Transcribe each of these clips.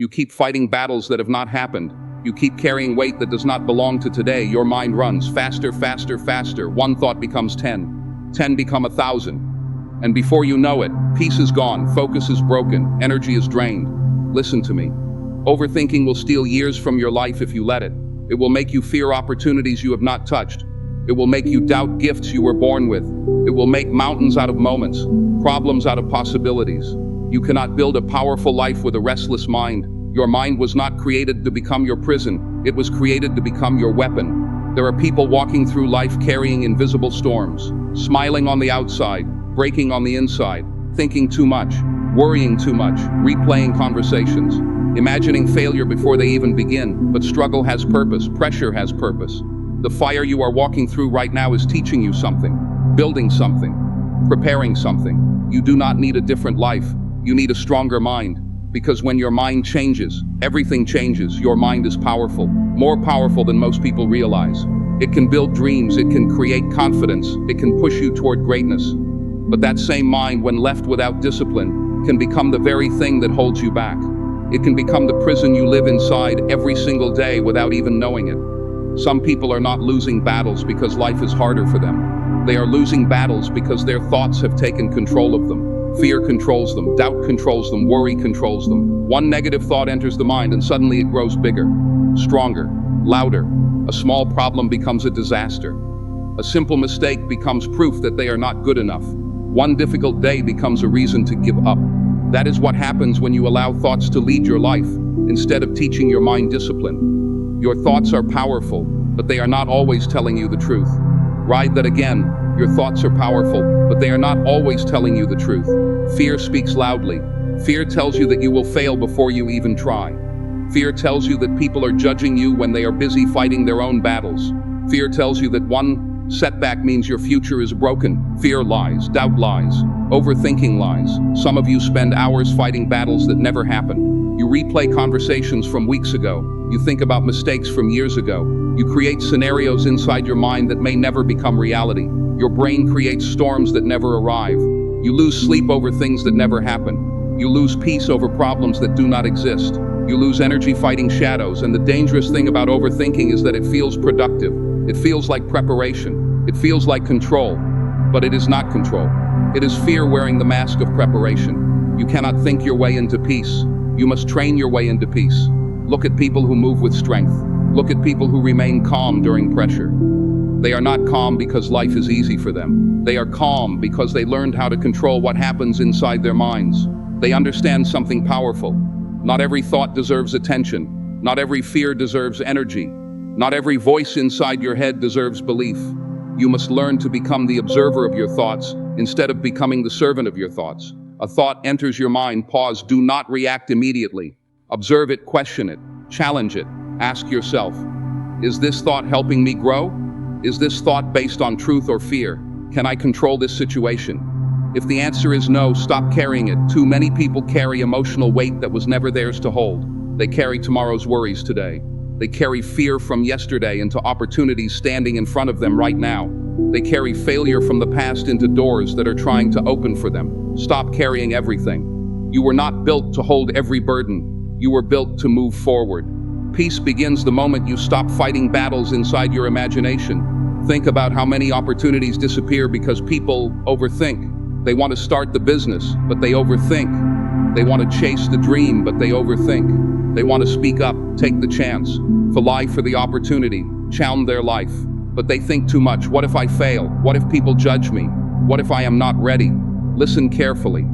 You keep fighting battles that have not happened. You keep carrying weight that does not belong to today. Your mind runs faster, faster, faster. One thought becomes 10. 10 become 1,000. And before you know it, peace is gone, focus is broken, energy is drained. Listen to me. Overthinking will steal years from your life if you let it. It will make you fear opportunities you have not touched. It will make you doubt gifts you were born with. It will make mountains out of moments, problems out of possibilities. You cannot build a powerful life with a restless mind. Your mind was not created to become your prison. It was created to become your weapon. There are people walking through life carrying invisible storms, smiling on the outside, breaking on the inside, thinking too much, worrying too much, replaying conversations, imagining failure before they even begin. But struggle has purpose, pressure has purpose. The fire you are walking through right now is teaching you something, building something, preparing something. You do not need a different life. You need a stronger mind. Because when your mind changes, everything changes. Your mind is powerful, more powerful than most people realize. It can build dreams, it can create confidence, it can push you toward greatness. But that same mind, when left without discipline, can become the very thing that holds you back. It can become the prison you live inside every single day without even knowing it. Some people are not losing battles because life is harder for them. They are losing battles because their thoughts have taken control of them. Fear controls them, doubt controls them, worry controls them. One negative thought enters the mind and suddenly it grows bigger, stronger, louder. A small problem becomes a disaster. A simple mistake becomes proof that they are not good enough. One difficult day becomes a reason to give up. That is what happens when you allow thoughts to lead your life, instead of teaching your mind discipline. Your thoughts are powerful, but they are not always telling you the truth. Ride that again. Your thoughts are powerful, but they are not always telling you the truth. Fear speaks loudly. Fear tells you that you will fail before you even try. Fear tells you that people are judging you when they are busy fighting their own battles. Fear tells you that one setback means your future is broken. Fear lies, doubt lies, overthinking lies. Some of you spend hours fighting battles that never happen. You replay conversations from weeks ago. You think about mistakes from years ago. You create scenarios inside your mind that may never become reality. Your brain creates storms that never arrive. You lose sleep over things that never happen. You lose peace over problems that do not exist. You lose energy fighting shadows, and the dangerous thing about overthinking is that it feels productive. It feels like preparation. It feels like control, but it is not control. It is fear wearing the mask of preparation. You cannot think your way into peace. You must train your way into peace. Look at people who move with strength. Look at people who remain calm during pressure. They are not calm because life is easy for them. They are calm because they learned how to control what happens inside their minds. They understand something powerful. Not every thought deserves attention. Not every fear deserves energy. Not every voice inside your head deserves belief. You must learn to become the observer of your thoughts instead of becoming the servant of your thoughts. A thought enters your mind, pause, do not react immediately. Observe it, question it, challenge it. Ask yourself, is this thought helping me grow? Is this thought based on truth or fear? Can I control this situation? If the answer is no, stop carrying it. Too many people carry emotional weight that was never theirs to hold. They carry tomorrow's worries today. They carry fear from yesterday into opportunities standing in front of them right now. They carry failure from the past into doors that are trying to open for them. Stop carrying everything. You were not built to hold every burden. You were built to move forward. Peace begins the moment you stop fighting battles inside your imagination. Think about how many opportunities disappear because people overthink. They want to start the business, but they overthink. They want to chase the dream, but they overthink. They want to speak up, take the chance, fly for the opportunity, challenge their life. But they think too much. What if I fail? What if people judge me? What if I am not ready? Listen carefully.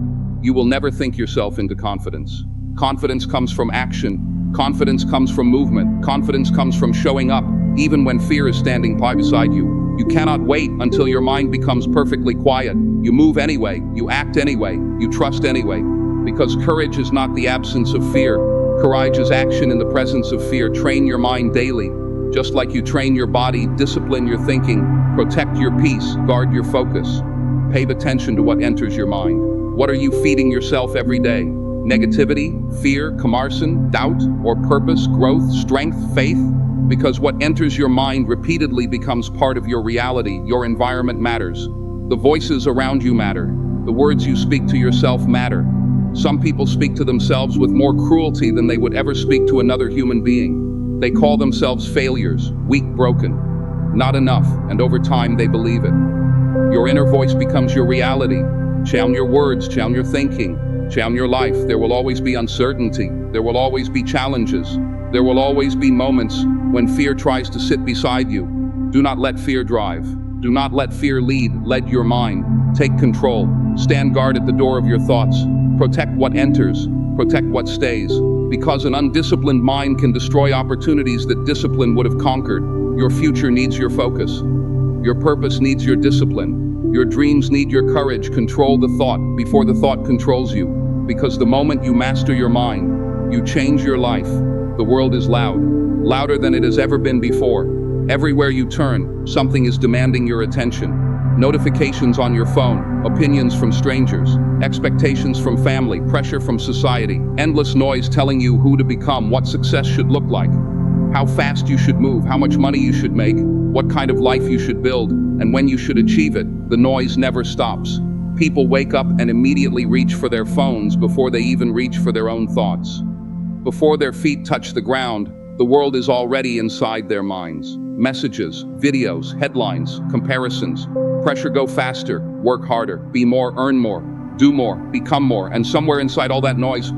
You will never think yourself into confidence. Confidence comes from action. Confidence comes from movement. Confidence comes from showing up, even when fear is standing beside you. You cannot wait until your mind becomes perfectly quiet. You move anyway, you act anyway, you trust anyway. Because courage is not the absence of fear. Courage is action in the presence of fear. Train your mind daily. Just like you train your body, discipline your thinking, protect your peace, guard your focus. Pay attention to what enters your mind. What are you feeding yourself every day? Negativity, fear, comparison, doubt, or purpose, growth, strength, faith? Because what enters your mind repeatedly becomes part of your reality. Your environment matters. The voices around you matter. The words you speak to yourself matter. Some people speak to themselves with more cruelty than they would ever speak to another human being. They call themselves failures, weak, broken, not enough, and over time they believe it. Your inner voice becomes your reality. Channel your words, channel your thinking, channel your life. There will always be uncertainty. There will always be challenges. There will always be moments when fear tries to sit beside you. Do not let fear drive. Do not let fear lead. Let your mind take control. Stand guard at the door of your thoughts. Protect what enters. Protect what stays. Because an undisciplined mind can destroy opportunities that discipline would have conquered. Your future needs your focus. Your purpose needs your discipline. Your dreams need your courage. Control the thought before the thought controls you. Because the moment you master your mind, you change your life. The world is loud, louder than it has ever been before. Everywhere you turn, something is demanding your attention. Notifications on your phone, opinions from strangers, expectations from family, pressure from society, endless noise telling you who to become, what success should look like, how fast you should move, how much money you should make, what kind of life you should build, and when you should achieve it. The noise never stops. People wake up and immediately reach for their phones before they even reach for their own thoughts. Before their feet touch the ground, the world is already inside their minds. Messages, videos, headlines, comparisons, pressure: go faster, work harder, be more, earn more, do more, become more, and somewhere inside all that noise,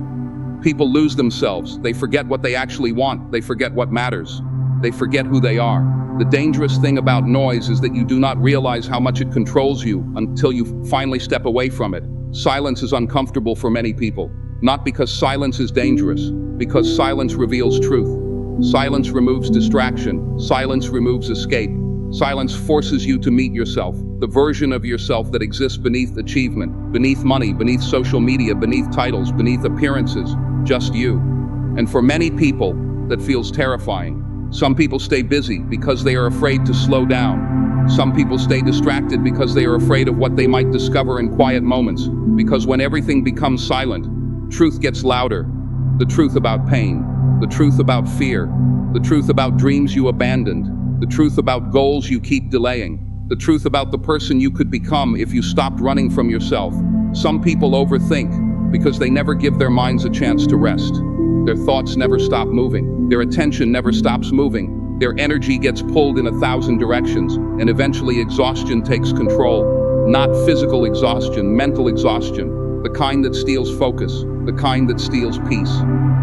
people lose themselves. They forget what they actually want. They forget what matters. They forget who they are. The dangerous thing about noise is that you do not realize how much it controls you until you finally step away from it. Silence is uncomfortable for many people, not because silence is dangerous, because silence reveals truth. Silence removes distraction. Silence removes escape. Silence forces you to meet yourself, the version of yourself that exists beneath achievement, beneath money, beneath social media, beneath titles, beneath appearances, just you. And for many people, that feels terrifying. Some people stay busy because they are afraid to slow down. Some people stay distracted because they are afraid of what they might discover in quiet moments. Because when everything becomes silent, truth gets louder. The truth about pain, the truth about fear, the truth about dreams you abandoned, the truth about goals you keep delaying, the truth about the person you could become if you stopped running from yourself. Some people overthink because they never give their minds a chance to rest. Their thoughts never stop moving. Their attention never stops moving. Their energy gets pulled in 1,000 directions, and eventually exhaustion takes control. Not physical exhaustion, mental exhaustion. The kind that steals focus. The kind that steals peace.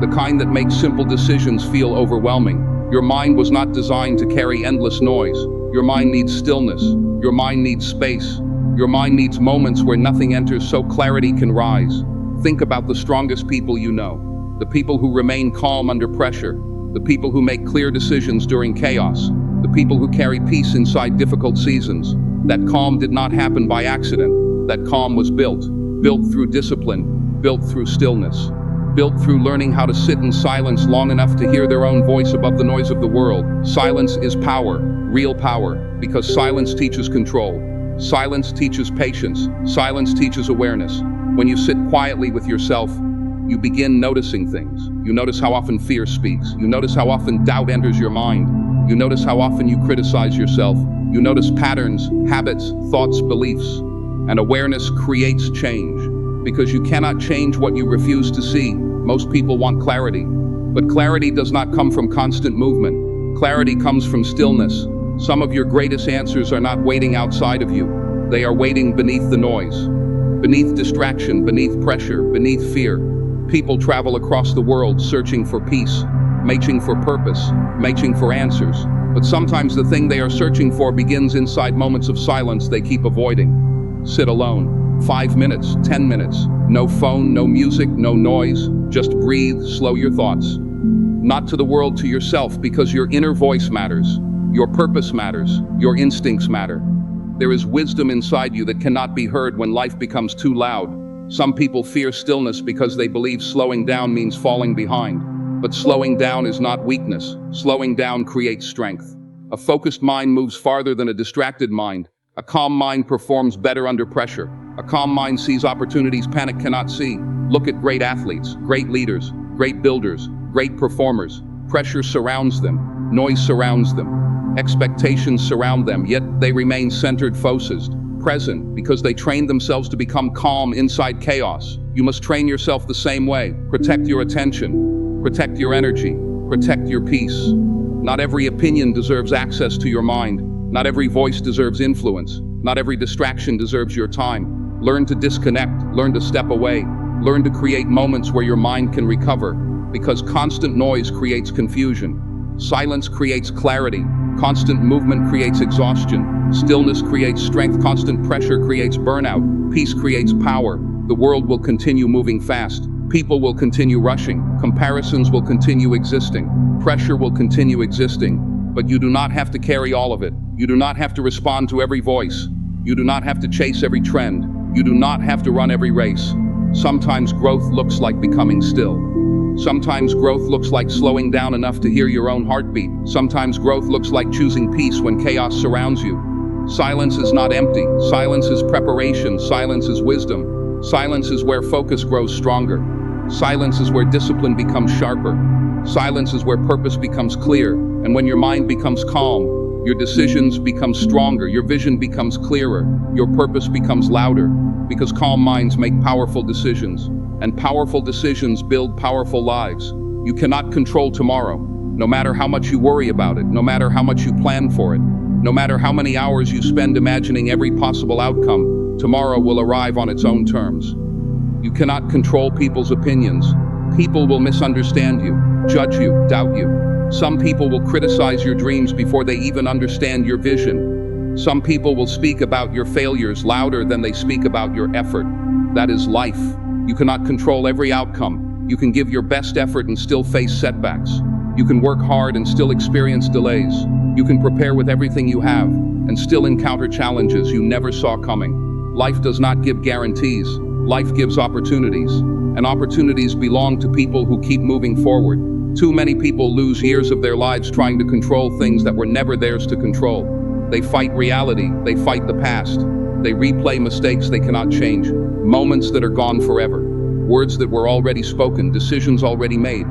The kind that makes simple decisions feel overwhelming. Your mind was not designed to carry endless noise. Your mind needs stillness. Your mind needs space. Your mind needs moments where nothing enters so clarity can rise. Think about the strongest people you know. The people who remain calm under pressure. The people who make clear decisions during chaos. The people who carry peace inside difficult seasons. That calm did not happen by accident. That calm was built through discipline, built through stillness, built through learning how to sit in silence long enough to hear their own voice above the noise of the world. Silence is power, real power, because silence teaches control. Silence teaches patience. Silence teaches awareness. When you sit quietly with yourself, you begin noticing things. You notice how often fear speaks. You notice how often doubt enters your mind. You notice how often you criticize yourself. You notice patterns, habits, thoughts, beliefs. And awareness creates change. Because you cannot change what you refuse to see. Most people want clarity. But clarity does not come from constant movement. Clarity comes from stillness. Some of your greatest answers are not waiting outside of you. They are waiting beneath the noise. Beneath distraction, beneath pressure, beneath fear. People travel across the world searching for peace, matching for purpose, matching for answers. But sometimes the thing they are searching for begins inside moments of silence they keep avoiding. Sit alone. 5 minutes, 10 minutes. No phone, no music, no noise. Just breathe, slow your thoughts. Not to the world, to yourself, because your inner voice matters. Your purpose matters. Your instincts matter. There is wisdom inside you that cannot be heard when life becomes too loud. Some people fear stillness because they believe slowing down means falling behind. But slowing down is not weakness. Slowing down creates strength. A focused mind moves farther than a distracted mind. A calm mind performs better under pressure. A calm mind sees opportunities panic cannot see. Look at great athletes, great leaders, great builders, great performers. Pressure surrounds them. Noise surrounds them. Expectations surround them, yet they remain centered, focused, present, because they trained themselves to become calm inside chaos. You must train yourself the same way. Protect your attention. Protect your energy. Protect your peace. Not every opinion deserves access to your mind. Not every voice deserves influence. Not every distraction deserves your time. Learn to disconnect. Learn to step away. Learn to create moments where your mind can recover, because constant noise creates confusion. Silence creates clarity. Constant movement creates exhaustion. Stillness creates strength. Constant pressure creates burnout. Peace creates power. The world will continue moving fast. People will continue rushing. Comparisons will continue existing. Pressure will continue existing. But you do not have to carry all of it. You do not have to respond to every voice. You do not have to chase every trend. You do not have to run every race. Sometimes growth looks like becoming still. Sometimes growth looks like slowing down enough to hear your own heartbeat. Sometimes growth looks like choosing peace when chaos surrounds you. Silence is not empty. Silence is preparation. Silence is wisdom. Silence is where focus grows stronger. Silence is where discipline becomes sharper. Silence is where purpose becomes clear. And when your mind becomes calm, your decisions become stronger, your vision becomes clearer, your purpose becomes louder, because calm minds make powerful decisions, and powerful decisions build powerful lives. You cannot control tomorrow, no matter how much you worry about it, no matter how much you plan for it, no matter how many hours you spend imagining every possible outcome, tomorrow will arrive on its own terms. You cannot control people's opinions. People will misunderstand you, judge you, doubt you. Some people will criticize your dreams before they even understand your vision. Some people will speak about your failures louder than they speak about your effort. That is life. You cannot control every outcome. You can give your best effort and still face setbacks. You can work hard and still experience delays. You can prepare with everything you have and still encounter challenges you never saw coming. Life does not give guarantees. Life gives opportunities, and opportunities belong to people who keep moving forward. Too many people lose years of their lives trying to control things that were never theirs to control. They fight reality, they fight the past. They replay mistakes they cannot change, moments that are gone forever, words that were already spoken, decisions already made.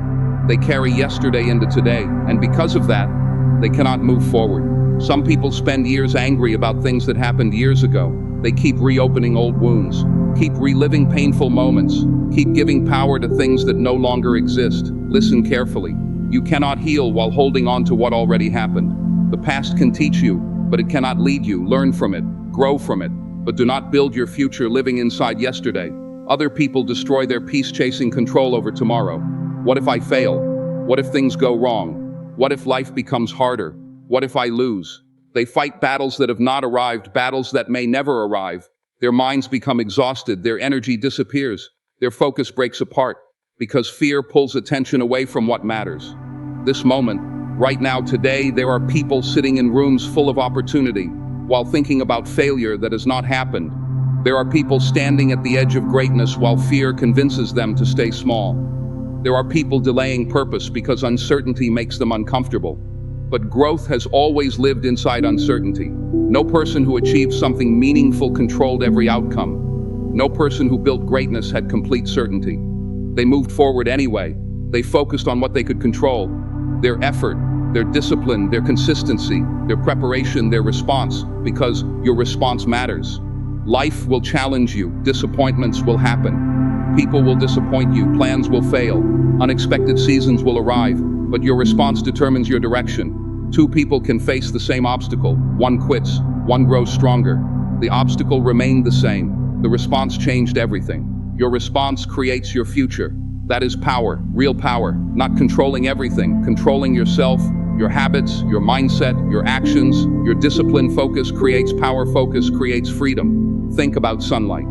They carry yesterday into today, and because of that, they cannot move forward. Some people spend years angry about things that happened years ago. They keep reopening old wounds, keep reliving painful moments, keep giving power to things that no longer exist. Listen carefully. You cannot heal while holding on to what already happened. The past can teach you, but it cannot lead you. Learn from it, grow from it, but do not build your future living inside yesterday. Other people destroy their peace chasing control over tomorrow. What if I fail? What if things go wrong? What if life becomes harder? What if I lose? They fight battles that have not arrived, battles that may never arrive. Their minds become exhausted, their energy disappears, their focus breaks apart, because fear pulls attention away from what matters. This moment, right now, today, there are people sitting in rooms full of opportunity while thinking about failure that has not happened. There are people standing at the edge of greatness while fear convinces them to stay small. There are people delaying purpose because uncertainty makes them uncomfortable. But growth has always lived inside uncertainty. No person who achieved something meaningful controlled every outcome. No person who built greatness had complete certainty. They moved forward anyway. They focused on what they could control. Their effort, their discipline, their consistency, their preparation, their response, because your response matters. Life will challenge you. Disappointments will happen. People will disappoint you. Plans will fail. Unexpected seasons will arrive. But your response determines your direction. Two people can face the same obstacle. One quits, one grows stronger. The obstacle remained the same. The response changed everything. Your response creates your future. That is power, real power. Not controlling everything, controlling yourself, your habits, your mindset, your actions, your discipline. Focus creates power. Focus creates freedom. Think about sunlight.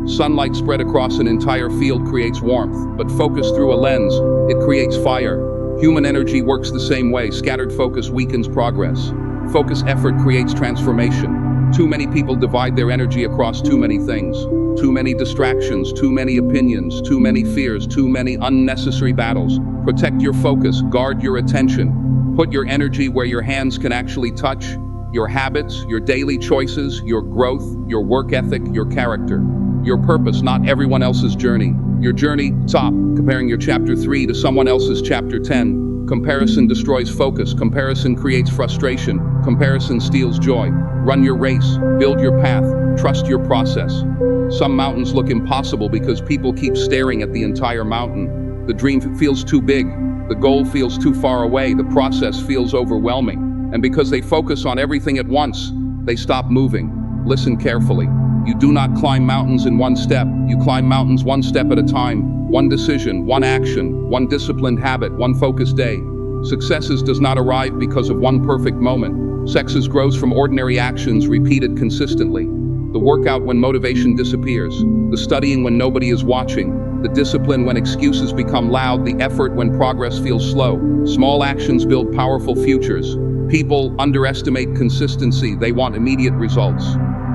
Sunlight spread across an entire field creates warmth, but focus through a lens, it creates fire. Human energy works the same way. Scattered focus weakens progress. Focused effort creates transformation. Too many people divide their energy across too many things. Too many distractions, too many opinions, too many fears, too many unnecessary battles. Protect your focus, guard your attention. Put your energy where your hands can actually touch. Your habits, your daily choices, your growth, your work ethic, your character. Your purpose, not everyone else's journey. Your journey, stop comparing your chapter 3 to someone else's chapter 10. Comparison destroys focus. Comparison creates frustration. Comparison steals joy. Run your race, build your path, Trust your process. Some mountains look impossible because people keep staring at the entire mountain. The dream feels too big. The goal feels too far away. The process feels overwhelming. And because they focus on everything at once, they stop moving. Listen carefully. You do not climb mountains in one step. You climb mountains one step at a time. One decision, one action, one disciplined habit, one focused day. Successes does not arrive because of one perfect moment. Success grows from ordinary actions repeated consistently. The workout when motivation disappears. The studying when nobody is watching. The discipline when excuses become loud. The effort when progress feels slow. Small actions build powerful futures. People underestimate consistency. They want immediate results,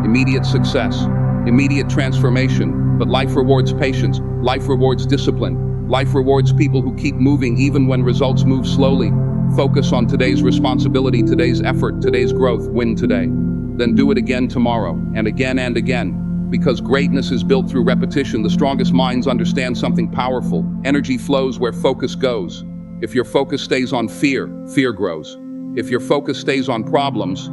immediate success, immediate transformation. But life rewards patience. Life rewards discipline. Life rewards people who keep moving even when results move slowly. Focus on today's responsibility, today's effort, today's growth. Win today. Then do it again tomorrow, and again and again. Because greatness is built through repetition. The strongest minds understand something powerful. Energy flows where focus goes. If your focus stays on fear, fear grows. If your focus stays on problems,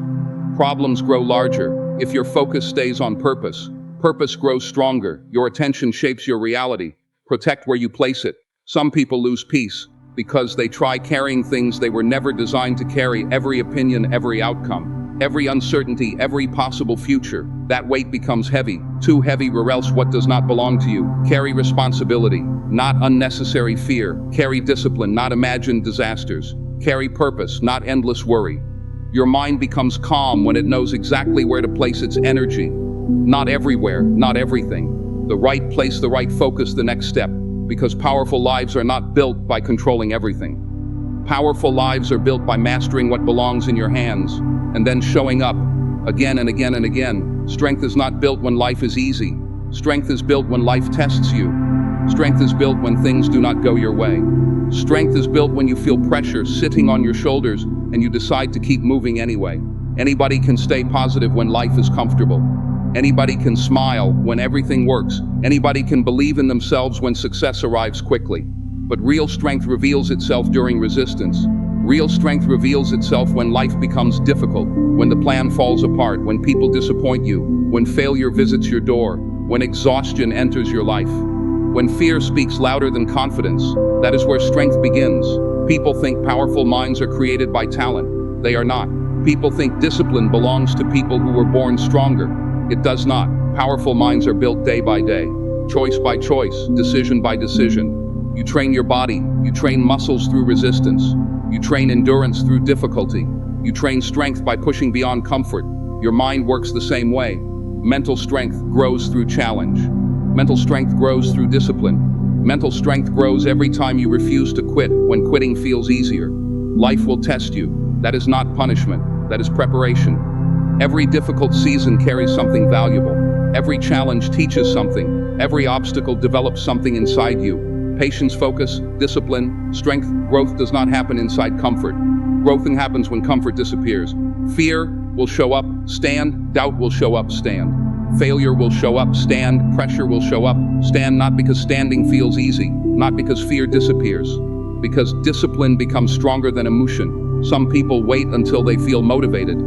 problems grow larger. If your focus stays on purpose, purpose grows stronger. Your attention shapes your reality. Protect where you place it. Some people lose peace because they try carrying things they were never designed to carry. Every opinion, every outcome, every uncertainty, every possible future. That weight becomes heavy, too heavy, or else what does not belong to you. Carry responsibility, not unnecessary fear. Carry discipline, not imagined disasters. Carry purpose, not endless worry. Your mind becomes calm when it knows exactly where to place its energy. Not everywhere, not everything. The right place, the right focus, the next step. Because powerful lives are not built by controlling everything. Powerful lives are built by mastering what belongs in your hands, and then showing up again and again and again. Strength is not built when life is easy. Strength is built when life tests you. Strength is built when things do not go your way. Strength is built when you feel pressure sitting on your shoulders and you decide to keep moving anyway. Anybody can stay positive when life is comfortable. Anybody can smile when everything works. Anybody can believe in themselves when success arrives quickly. But real strength reveals itself during resistance. Real strength reveals itself when life becomes difficult, when the plan falls apart, when people disappoint you, when failure visits your door, when exhaustion enters your life. When fear speaks louder than confidence, that is where strength begins. People think powerful minds are created by talent. They are not. People think discipline belongs to people who were born stronger. It does not. Powerful minds are built day by day, choice by choice, decision by decision. You train your body, you train muscles through resistance, you train endurance through difficulty, you train strength by pushing beyond comfort. Your mind works the same way. Mental strength grows through challenge. Mental strength grows through discipline. Mental strength grows every time you refuse to quit when quitting feels easier. Life will test you. That is not punishment, that is preparation. Every difficult season carries something valuable. Every challenge teaches something. Every obstacle develops something inside you. Patience, focus, discipline, strength. Growth does not happen inside comfort. Growth happens when comfort disappears. Fear will show up, stand. Doubt will show up, stand. Failure will show up, stand. Pressure will show up, stand. Not because standing feels easy, not because fear disappears, because discipline becomes stronger than emotion. Some people wait until they feel motivated.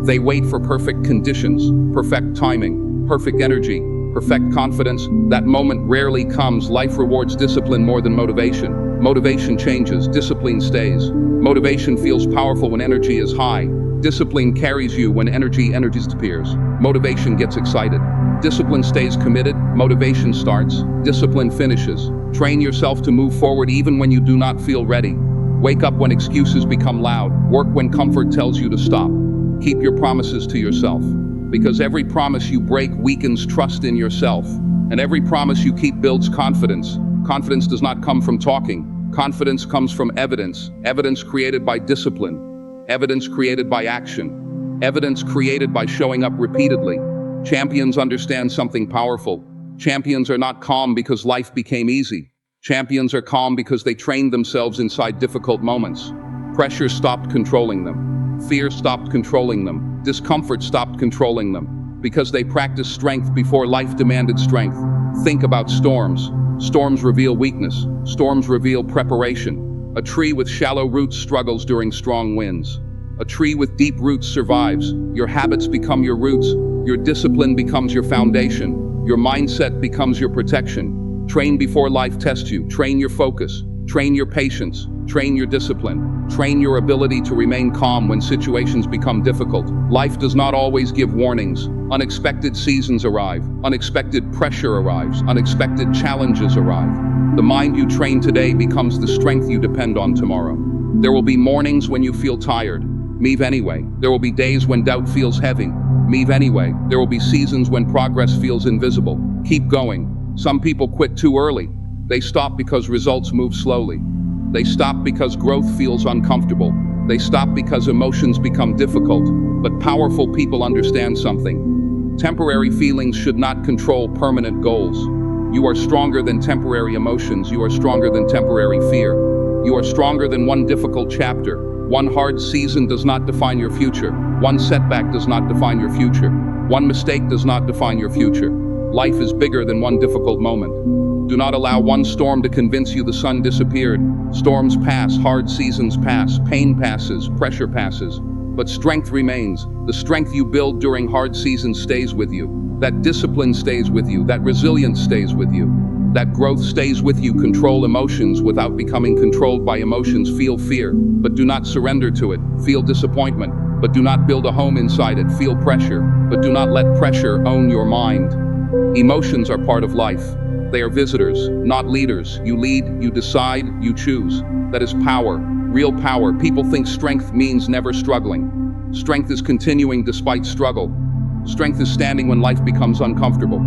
They wait for perfect conditions, perfect timing, perfect energy, perfect confidence. That moment rarely comes. Life rewards discipline more than motivation. Motivation changes, discipline stays. Motivation feels powerful when energy is high. Discipline carries you when energy disappears. Motivation gets excited. Discipline stays committed. Motivation starts. Discipline finishes. Train yourself to move forward even when you do not feel ready. Wake up when excuses become loud. Work when comfort tells you to stop. Keep your promises to yourself, because every promise you break weakens trust in yourself, and every promise you keep builds confidence. Confidence does not come from talking. Confidence comes from evidence. Evidence created by discipline. Evidence created by action. Evidence created by showing up repeatedly. Champions understand something powerful. Champions are not calm because life became easy. Champions are calm because they trained themselves inside difficult moments. Pressure stopped controlling them. Fear stopped controlling them. Discomfort stopped controlling them. Because they practiced strength before life demanded strength. Think about storms. Storms reveal weakness. Storms reveal preparation. A tree with shallow roots struggles during strong winds. A tree with deep roots survives. Your habits become your roots. Your discipline becomes your foundation. Your mindset becomes your protection. Train before life tests you. Train your focus. Train your patience. Train your discipline. Train your ability to remain calm when situations become difficult. Life does not always give warnings. Unexpected seasons arrive. Unexpected pressure arrives. Unexpected challenges arrive. The mind you train today becomes the strength you depend on tomorrow. There will be mornings when you feel tired. Move anyway. There will be days when doubt feels heavy. Move anyway. There will be seasons when progress feels invisible. Keep going. Some people quit too early. They stop because results move slowly. They stop because growth feels uncomfortable. They stop because emotions become difficult. But powerful people understand something. Temporary feelings should not control permanent goals. You are stronger than temporary emotions. You are stronger than temporary fear. You are stronger than one difficult chapter. One hard season does not define your future. One setback does not define your future. One mistake does not define your future. Life is bigger than one difficult moment. Do not allow one storm to convince you the sun disappeared. Storms pass, hard seasons pass, pain passes, pressure passes. But strength remains. The strength you build during hard seasons stays with you. That discipline stays with you. That resilience stays with you. That growth stays with you. Control emotions without becoming controlled by emotions. Feel fear, but do not surrender to it. Feel disappointment, but do not build a home inside it. Feel pressure, but do not let pressure own your mind. Emotions are part of life. They are visitors, not leaders. You lead, you decide, you choose. That is power, real power. People think strength means never struggling. Strength is continuing despite struggle. Strength is standing when life becomes uncomfortable.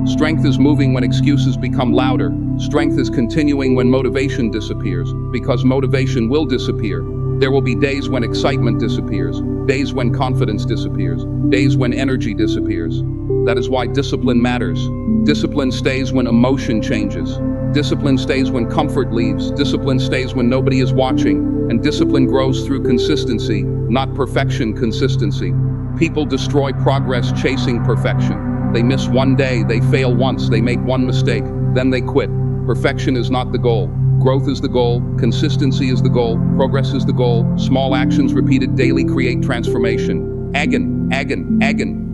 Strength is moving when excuses become louder. Strength is continuing when motivation disappears, because motivation will disappear. There will be days when excitement disappears, days when confidence disappears, days when energy disappears. That is why discipline matters. Discipline stays when emotion changes. Discipline stays when comfort leaves. Discipline stays when nobody is watching. And discipline grows through consistency, not perfection. Consistency. People destroy progress chasing perfection. They miss one day, they fail once, they make one mistake, then they quit. Perfection is not the goal. Growth is the goal, consistency is the goal, progress is the goal. Small actions repeated daily create transformation. Agon,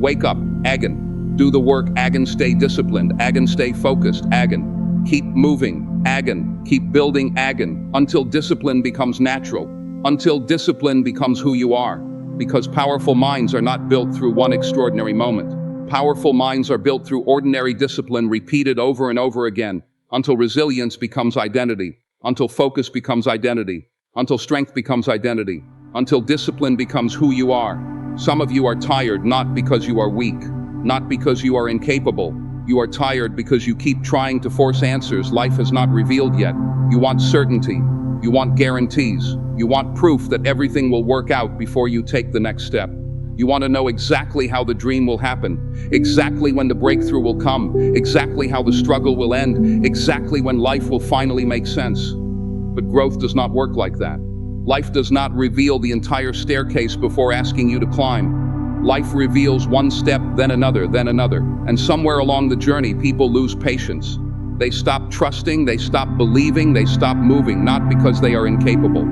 wake up, Agon. Do the work, Agon, stay disciplined, Agon, stay focused, Agon. Keep moving, Agon, keep building, Agon, until discipline becomes natural, until discipline becomes who you are. Because powerful minds are not built through one extraordinary moment. Powerful minds are built through ordinary discipline repeated over and over again, until resilience becomes identity, until focus becomes identity, until strength becomes identity, until discipline becomes who you are. Some of you are tired not because you are weak, not because you are incapable. You are tired because you keep trying to force answers life has not revealed yet. You want certainty. You want guarantees. You want proof that everything will work out before you take the next step. You want to know exactly how the dream will happen, exactly when the breakthrough will come, exactly how the struggle will end, exactly when life will finally make sense. But growth does not work like that. Life does not reveal the entire staircase before asking you to climb. Life reveals one step, then another, and somewhere along the journey, people lose patience. They stop trusting, they stop believing, they stop moving, not because they are incapable,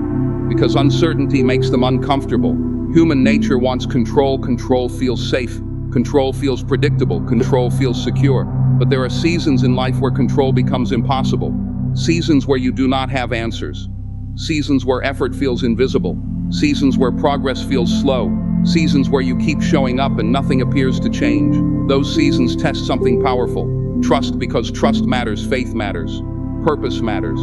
because uncertainty makes them uncomfortable. Human nature wants control. Control feels safe. Control feels predictable. Control feels secure. But there are seasons in life where control becomes impossible. Seasons where you do not have answers. Seasons where effort feels invisible. Seasons where progress feels slow. Seasons where you keep showing up and nothing appears to change. Those seasons test something powerful. Trust, because trust matters. Faith matters. Purpose matters.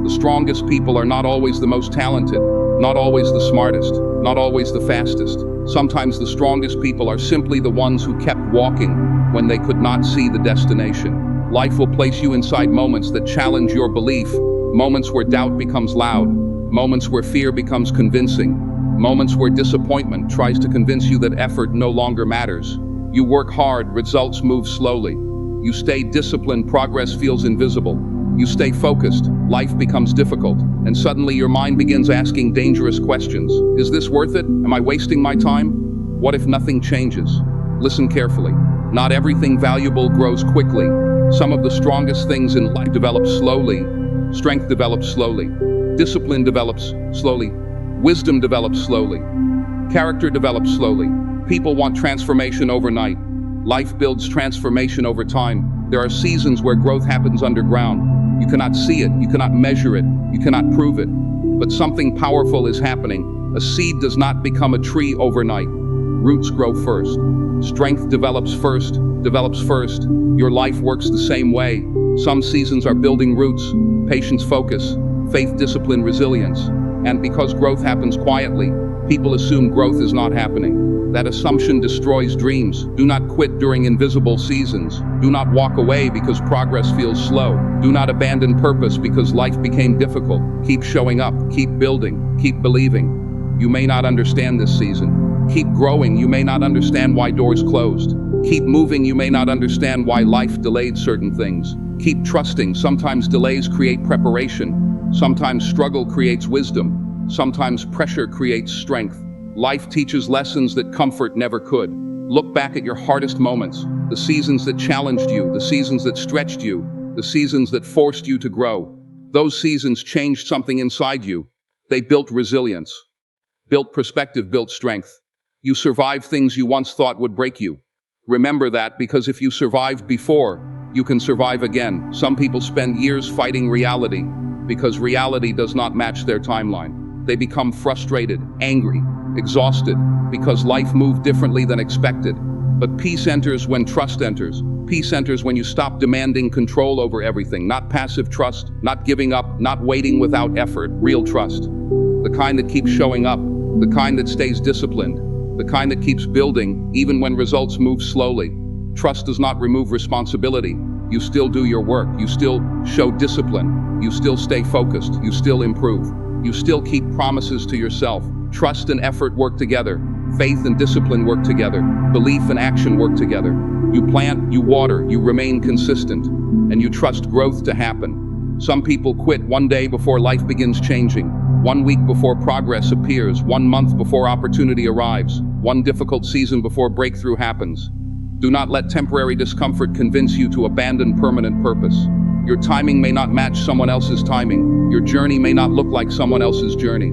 The strongest people are not always the most talented, not always the smartest, not always the fastest. Sometimes the strongest people are simply the ones who kept walking when they could not see the destination. Life will place you inside moments that challenge your belief, moments where doubt becomes loud, moments where fear becomes convincing, moments where disappointment tries to convince you that effort no longer matters. You work hard, results move slowly. You stay disciplined, progress feels invisible. You stay focused, life becomes difficult, and suddenly your mind begins asking dangerous questions. Is this worth it? Am I wasting my time? What if nothing changes? Listen carefully. Not everything valuable grows quickly. Some of the strongest things in life develop slowly. Strength develops slowly. Discipline develops slowly. Wisdom develops slowly. Character develops slowly. People want transformation overnight. Life builds transformation over time. There are seasons where growth happens underground. You cannot see it, you cannot measure it, you cannot prove it. But something powerful is happening. A seed does not become a tree overnight. Roots grow first. Strength develops first. Your life works the same way. Some seasons are building roots, patience, focus, faith, discipline, resilience. And because growth happens quietly, people assume growth is not happening. That assumption destroys dreams. Do not quit during invisible seasons. Do not walk away because progress feels slow. Do not abandon purpose because life became difficult. Keep showing up, keep building, keep believing. You may not understand this season. Keep growing, you may not understand why doors closed. Keep moving, you may not understand why life delayed certain things. Keep trusting, sometimes delays create preparation. Sometimes struggle creates wisdom. Sometimes pressure creates strength. Life teaches lessons that comfort never could. Look back at your hardest moments, the seasons that challenged you, the seasons that stretched you, the seasons that forced you to grow. Those seasons changed something inside you. They built resilience, built perspective, built strength. You survived things you once thought would break you. Remember that, because if you survived before, you can survive again. Some people spend years fighting reality because reality does not match their timeline. They become frustrated, angry, exhausted because life moved differently than expected. But peace enters when trust enters. Peace enters when you stop demanding control over everything. Not passive trust, not giving up, not waiting without effort. Real trust. The kind that keeps showing up, the kind that stays disciplined, the kind that keeps building even when results move slowly. Trust does not remove responsibility. You still do your work. You still show discipline. You still stay focused. You still improve. You still keep promises to yourself. Trust and effort work together. Faith and discipline work together. Belief and action work together. You plant, you water, you remain consistent, and you trust growth to happen. Some people quit one day before life begins changing. 1 week before progress appears, 1 month before opportunity arrives, 1 difficult season before breakthrough happens. Do not let temporary discomfort convince you to abandon permanent purpose. Your timing may not match someone else's timing. Your journey may not look like someone else's journey.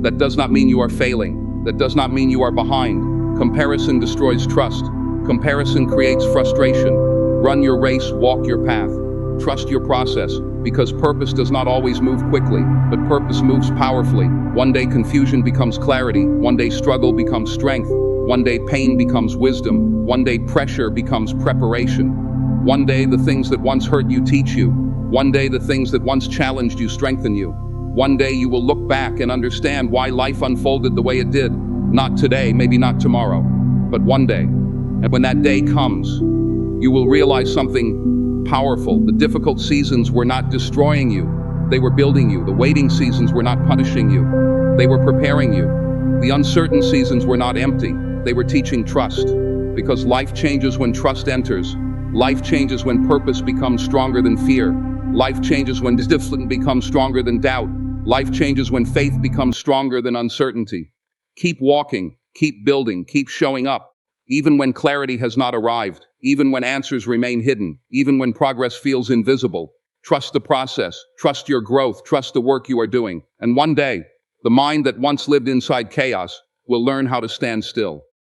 That does not mean you are failing. That does not mean you are behind. Comparison destroys trust. Comparison creates frustration. Run your race, walk your path. Trust your process, because purpose does not always move quickly, but purpose moves powerfully. One day confusion becomes clarity. One day struggle becomes strength. One day pain becomes wisdom. One day pressure becomes preparation. One day the things that once hurt you teach you. One day the things that once challenged you strengthen you. One day you will look back and understand why life unfolded the way it did. Not today, maybe not tomorrow, but one day. And when that day comes, you will realize something powerful. The difficult seasons were not destroying you. They were building you. The waiting seasons were not punishing you. They were preparing you. The uncertain seasons were not empty. They were teaching trust. Because life changes when trust enters. Life changes when purpose becomes stronger than fear. Life changes when discipline becomes stronger than doubt. Life changes when faith becomes stronger than uncertainty. Keep walking, keep building, keep showing up. Even when clarity has not arrived, even when answers remain hidden, even when progress feels invisible. Trust the process, trust your growth, trust the work you are doing. And one day, the mind that once lived inside chaos will learn how to stand still.